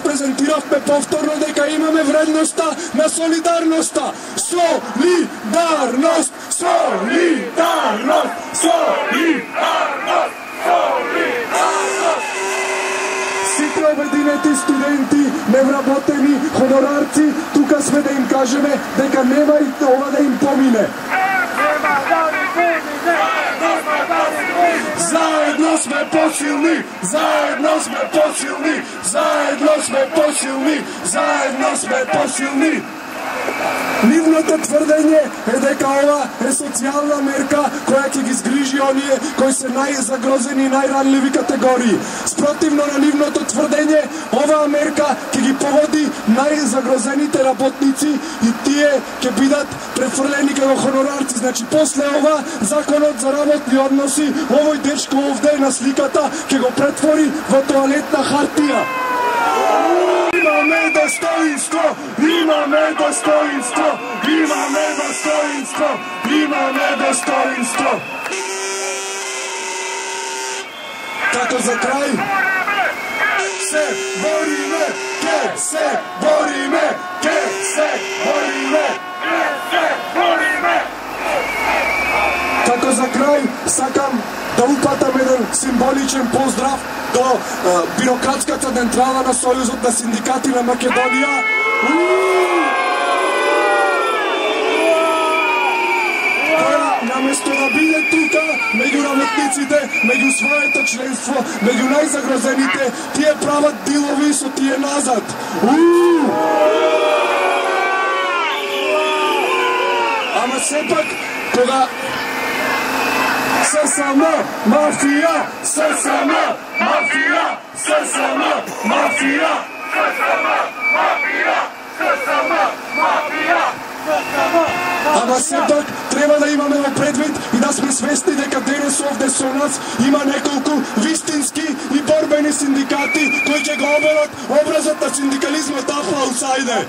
презентиравме повторно дека имаме вредноста на солидарноста. Солидарност, солидарност, солидарност, солидарност. Сите обединети студенти, невработени, хонорарци, тука сме да им кажеме дека нема и ова да им помине. Заедно сме посилни, заедно сме посилни, заедно сме посилни, заедно сме посилни. Нивното тврдење е дека ова е социјална мерка која ќе ги згрижи оние кои се најзагрозени и најранливи категории. Спротивно на нивното тврдење, оваа мерка ќе ги погоди најзагрозените работници и тие ќе бидат префрлени како хонорарци. Значи, после ова, законот за работни односи, овој дечко овде на сликата ќе го претвори во тоалетна хартија. Имаме достоинство, имаме достоинство, имаме достоинство, имаме достоинство. Како за крај, се бориме, ке се бориме, ке се бориме, ке се бориме. Како за крај, сакам да упатам еден символичен поздрав до бирократската централа на Сојузот на синдикати на Македонија. Која наместо да биде тука меѓу работниците, меѓу своето членство, меѓу најзагрозените, тие прават дилови со тие назад. Ама сепак, кога ССМ, мафија, ССМ, мафија, ССМ, мафија, ССМ, мафија, ССМ, мафија, ССМ. Ама сепак треба да имаме во предвид и да сме свесни дека денес овде со нас има неколку вистински и борбени синдикати кои ќе го оберат образот на синдикализмот. Аплауз, ајде!